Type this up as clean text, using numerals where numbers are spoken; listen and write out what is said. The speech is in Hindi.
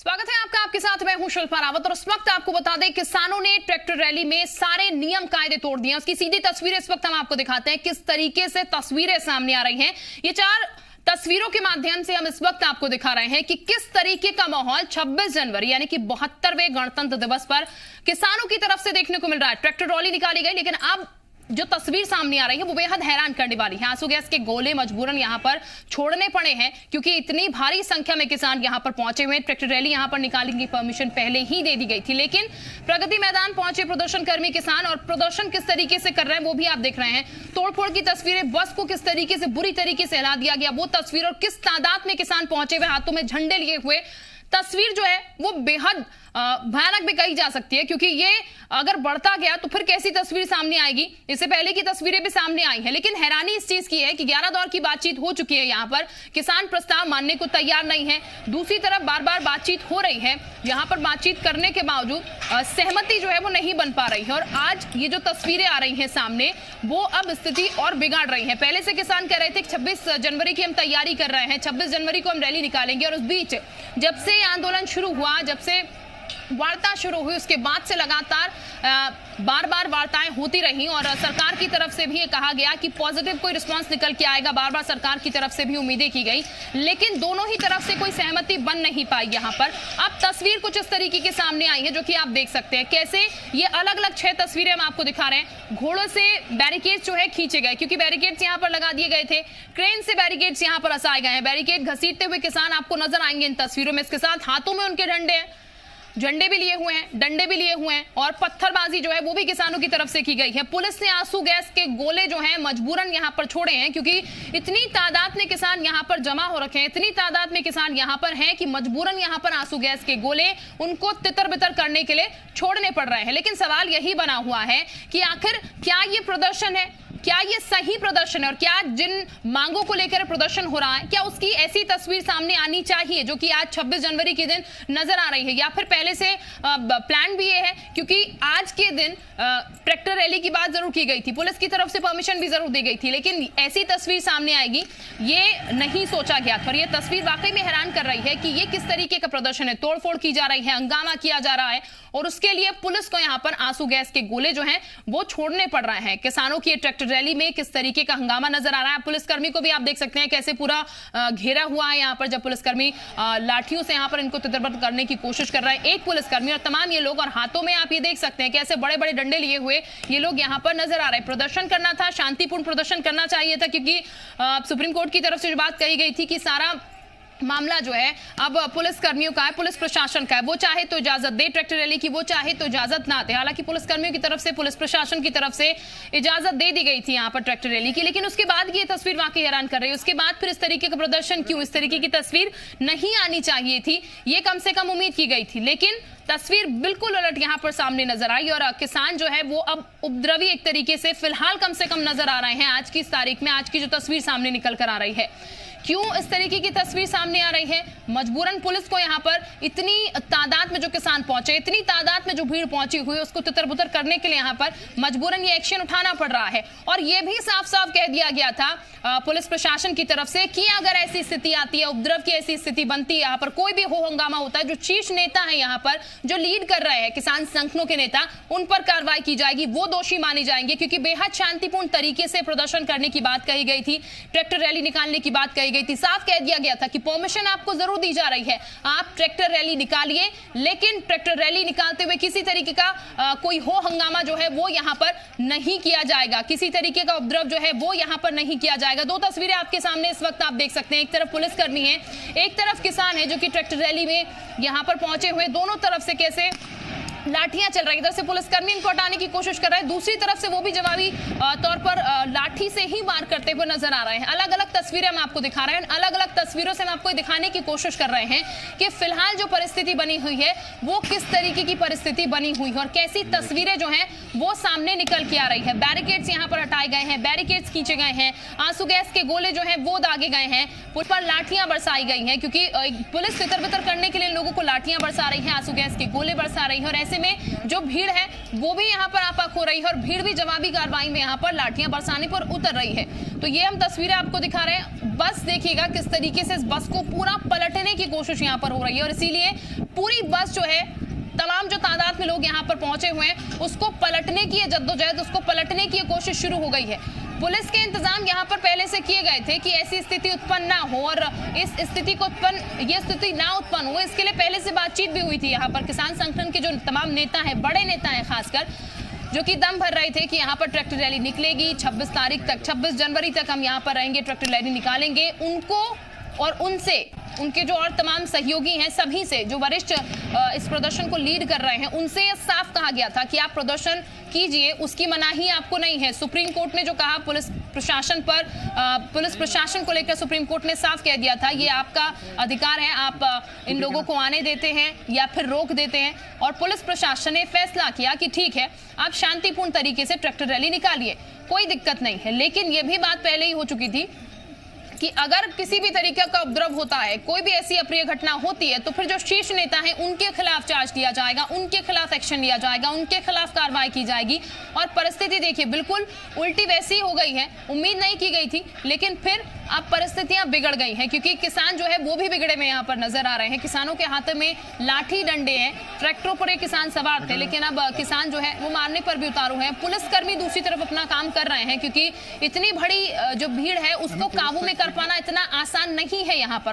स्वागत है आपका, आपके साथ मैं हूं शिल्पा रावत। और इस वक्त आपको बता दें, किसानों ने ट्रैक्टर रैली में सारे नियम कायदे तोड़ दिए। उसकी सीधी तस्वीरें इस वक्त हम आपको दिखाते हैं, किस तरीके से तस्वीरें सामने आ रही हैं। ये 4 तस्वीरों के माध्यम से हम इस वक्त आपको दिखा रहे हैं कि किस तरीके का माहौल 26 जनवरी यानी कि 72वें गणतंत्र दिवस पर किसानों की तरफ से देखने को मिल रहा है। ट्रैक्टर रैली निकाली गई, लेकिन अब जो तस्वीर सामने आ रही है वो बेहद हैरान करने वाली है। आंसू गैस के गोले मजबूरन यहां पर छोड़ने पड़े हैं, क्योंकि इतनी भारी संख्या में किसान यहां पर पहुंचे हुए हैं। ट्रैक्टर रैली यहां पर निकालने की परमिशन पहले ही दे दी गई थी, लेकिन प्रगति मैदान पहुंचे प्रदर्शनकर्मी किसान और प्रदर्शन किस तरीके से कर रहे हैं वो भी आप देख रहे हैं। तोड़फोड़ की तस्वीरें, बस को किस तरीके से बुरी तरीके से हिला दिया गया वो तस्वीर, और किस तादाद में किसान पहुंचे हुए हाथों में झंडे लिए हुए तस्वीर जो है वो बेहद भयानक भी कही जा सकती है, क्योंकि ये अगर बढ़ता गया तो फिर कैसी तस्वीर सामने आएगी। इससे पहले की तस्वीरें भी सामने आई हैं, लेकिन हैरानी इस चीज की है कि 11 दौर की बातचीत हो चुकी है। यहाँ पर किसान प्रस्ताव मानने को तैयार नहीं है। दूसरी तरफ बार बार बातचीत हो रही है, यहाँ पर बातचीत करने के बावजूद सहमति जो है वो नहीं बन पा रही है। और आज ये जो तस्वीरें आ रही हैं सामने, वो अब स्थिति और बिगाड़ रही है। पहले से किसान कह रहे थे कि 26 जनवरी की हम तैयारी कर रहे हैं, 26 जनवरी को हम रैली निकालेंगे। और उस बीच जब से आंदोलन शुरू हुआ, जब से वार्ता शुरू हुई, उसके बाद से लगातार बार बार वार्ताएं होती रही और सरकार की तरफ से भी ये कहा गया कि पॉजिटिव कोई रिस्पांस निकल के आएगा। बार बार सरकार की तरफ से भी उम्मीदें की गई, लेकिन दोनों ही तरफ से कोई सहमति बन नहीं पाई। यहाँ पर अब तस्वीर कुछ इस तरीके के सामने आई है, जो कि आप देख सकते हैं कैसे ये अलग अलग 6 तस्वीरें हम आपको दिखा रहे हैं। घोड़ों से बैरिकेड्स जो है खींचे गए, क्योंकि बैरिकेड्स यहाँ पर लगा दिए गए थे। क्रेन से बैरिकेड्स यहाँ पर हसाए गए हैं। बैरिकेड घसीटते हुए किसान आपको नजर आएंगे इन तस्वीरों में। इसके साथ हाथों में उनके झंडे भी लिए हुए हैं, डंडे भी लिए हुए हैं, और पत्थरबाजी जो है वो भी किसानों की तरफ से की गई है। पुलिस ने आंसू गैस के गोले जो हैं मजबूरन यहां पर छोड़े हैं, क्योंकि इतनी तादाद में किसान यहां पर जमा हो रखे हैं, इतनी तादाद में किसान यहां पर हैं कि मजबूरन यहां पर आंसू गैस के गोले उनको तितर बितर करने के लिए छोड़ने पड़ रहे हैं। लेकिन सवाल यही बना हुआ है कि आखिर क्या ये प्रदर्शन है, क्या ये सही प्रदर्शन है, और क्या जिन मांगों को लेकर प्रदर्शन हो रहा है, क्या उसकी ऐसी तस्वीर सामने आनी चाहिए जो कि आज 26 जनवरी के दिन नजर आ रही है, या फिर पहले से प्लान भी ये है। क्योंकि आज के दिन ट्रैक्टर रैली की बात जरूर की गई थी, पुलिस की तरफ से परमिशन भी जरूर दी गई थी, लेकिन ऐसी तस्वीर सामने आएगी ये नहीं सोचा गया था। और ये तस्वीर वाकई में हैरान कर रही है कि ये किस तरीके का प्रदर्शन है। तोड़फोड़ की जा रही है, हंगामा किया जा रहा है, और उसके लिए पुलिस को यहाँ पर आंसू गैस के गोले जो हैं वो छोड़ने पड़ रहे हैं। किसानों की ट्रैक्टर रैली में किस तरीके का हंगामा नजर आ रहा है। पुलिसकर्मी को भी आप देख सकते हैं कैसे पूरा घेरा हुआ है यहाँ पर, जब पुलिसकर्मी लाठियों से यहाँ पर इनको तितर-बितर करने की कोशिश कर रहा है। एक पुलिसकर्मी और तमाम ये लोग, और हाथों में आप ये देख सकते हैं कैसे बड़े बड़े डंडे लिए हुए ये लोग यहाँ पर नजर आ रहे हैं। प्रदर्शन करना था, शांतिपूर्ण प्रदर्शन करना चाहिए था, क्योंकि सुप्रीम कोर्ट की तरफ से जो बात कही गई थी कि सारा मामला जो है अब पुलिस कर्मियों का है, पुलिस प्रशासन का है। वो चाहे तो इजाजत दे ट्रैक्टर रैली की, वो चाहे तो इजाजत ना दे। हालांकि पुलिस कर्मियों की तरफ से, पुलिस प्रशासन की तरफ से इजाजत दे दी गई थी यहाँ पर ट्रैक्टर रैली की, लेकिन उसके बाद ये तस्वीर वाकई हैरान कर रही है। उसके बाद फिर इस तरीके का प्रदर्शन क्यों, इस तरीके की तस्वीर नहीं आनी चाहिए थी, ये कम से कम उम्मीद की गई थी, लेकिन तस्वीर बिल्कुल उलट यहाँ पर सामने नजर आई। और किसान जो है वो अब उपद्रवी एक तरीके से फिलहाल कम से कम नजर आ रहे हैं आज की इस तारीख में। आज की जो तस्वीर सामने निकल कर आ रही है, क्यों इस तरीके की तस्वीर सामने आ रही है? मजबूरन पुलिस को यहाँ पर इतनी तादाद में जो किसान पहुंचे, इतनी तादाद में जो भीड़ पहुंची हुई है, उसको तितर-बुतर करने के लिए यहाँ पर मजबूरन ये एक्शन उठाना पड़ रहा है। और ये भी साफ साफ कह दिया गया था पुलिस प्रशासन की तरफ से कि अगर ऐसी स्थिति आती है, उपद्रव की ऐसी स्थिति बनती है, यहाँ पर कोई भी हो हंगामा होता है, जो शीर्ष नेता है यहाँ पर, जो लीड कर रहे हैं किसान संगठनों के नेता, उन पर कार्रवाई की जाएगी, वो दोषी माने जाएंगे, क्योंकि बेहद शांतिपूर्ण तरीके से प्रदर्शन करने की बात कही गई थी, ट्रैक्टर रैली निकालने की बात कही गई थी। साफ कह दिया गया था कि परमिशन आपको जरूर दी जा रही है, आप ट्रैक्टर रैली निकालिए, लेकिन ट्रैक्टर रैली निकालते हुए किसी तरीके का कोई हो हंगामा जो है वो यहां पर नहीं किया जाएगा, किसी तरीके का उपद्रव जो है वो यहां पर नहीं किया जाएगा। 2 तस्वीरें आपके सामने इस वक्त आप देख सकते हैं, एक तरफ पुलिसकर्मी है, एक तरफ किसान है जो कि ट्रैक्टर रैली में यहां पर पहुंचे हुए। दोनों तरफ से कैसे लाठियां चल रही है, इधर से पुलिसकर्मी इनको हटाने की कोशिश कर रहे हैं, दूसरी तरफ से वो भी जवाबी तौर पर लाठी से ही वार करते हुए नजर आ रहे हैं। अलग अलग तस्वीरें हम आपको दिखा रहे हैं, अलग अलग तस्वीरों से हम आपको दिखाने की कोशिश कर रहे हैं कि फिलहाल जो परिस्थिति बनी हुई है वो किस तरीके की परिस्थिति बनी हुई है और कैसी तस्वीरें जो हैं वो सामने निकल के आ रही है। बैरिकेड्स यहाँ पर हटाए गए हैं, बैरिकेड्स खींचे गए हैं, आंसू गैस के गोले जो हैं वो दागे गए हैं, पुल पर लाठियां बरसाई गई हैं, क्योंकि पुलिस तितर-बितर करने के लिए लोगों को लाठियां बरसा रही है, आंसू गैस के गोले बरसा रही है। और ऐसे में जो भीड़ है वो भी यहाँ पर आपक हो रही है, और भीड़ भी जवाबी कार्रवाई में यहाँ पर लाठियां बरसाने पर उतर रही है। तो तो ये हम तस्वीरें आपको दिखा रहे हैं। बस देखिएगा किस तरीके से इस बस को पूरा पलटने की कोशिश यहाँ पर हो रही है और इसीलिए पूरी बस जो है, तमाम जो तादाद में लोग यहाँ पर पहुंचे हुए हैं, उसको पलटने की जद्दोजहद, उसको पलटने की कोशिश शुरू हो गई है। पुलिस के इंतजाम यहाँ पर पहले से किए गए थे कि ऐसी स्थिति उत्पन्न ना हो और इस स्थिति को ये स्थिति ना उत्पन्न हो, इसके लिए पहले से बातचीत भी हुई थी। यहाँ पर किसान संगठन के जो तमाम नेता हैं, बड़े नेता हैं खासकर, जो कि दम भर रहे थे कि यहाँ पर ट्रैक्टर रैली निकलेगी 26 तारीख तक, 26 जनवरी तक हम यहाँ पर रहेंगे, ट्रैक्टर रैली निकालेंगे। उनको और उनसे, उनके जो और तमाम सहयोगी हैं, सभी से, जो वरिष्ठ इस प्रदर्शन को लीड कर रहे हैं, उनसे यह साफ कहा गया था कि आप प्रदर्शन कीजिए, उसकी मनाही आपको नहीं है। सुप्रीम कोर्ट ने जो कहा पुलिस प्रशासन को लेकर सुप्रीम कोर्ट ने साफ कह दिया था, ये आपका अधिकार है, आप इन लोगों को आने देते हैं या फिर रोक देते हैं। और पुलिस प्रशासन ने फैसला किया कि ठीक है, आप शांतिपूर्ण तरीके से ट्रैक्टर रैली निकालिए, कोई दिक्कत नहीं है। लेकिन यह भी बात पहले ही हो चुकी थी कि अगर किसी भी तरीके का उपद्रव होता है, कोई भी ऐसी अप्रिय घटना होती है, तो फिर जो शीर्ष नेता हैं उनके खिलाफ चार्ज दिया जाएगा, उनके खिलाफ एक्शन लिया जाएगा, उनके खिलाफ कार्रवाई की जाएगी। और परिस्थिति देखिए बिल्कुल उल्टी वैसी हो गई है। उम्मीद नहीं की गई थी, लेकिन फिर अब परिस्थितियां बिगड़ गई हैं, क्योंकि किसान जो है वो भी बिगड़े में यहाँ पर नजर आ रहे हैं। किसानों के हाथ में लाठी डंडे हैं, ट्रैक्टरों पर ये किसान सवार थे, लेकिन अब किसान जो है वो मारने पर भी उतारू हैं। पुलिसकर्मी दूसरी तरफ अपना काम कर रहे हैं, क्योंकि इतनी बड़ी जो भीड़ है उसको काबू में कर पाना इतना आसान नहीं है यहाँ पर।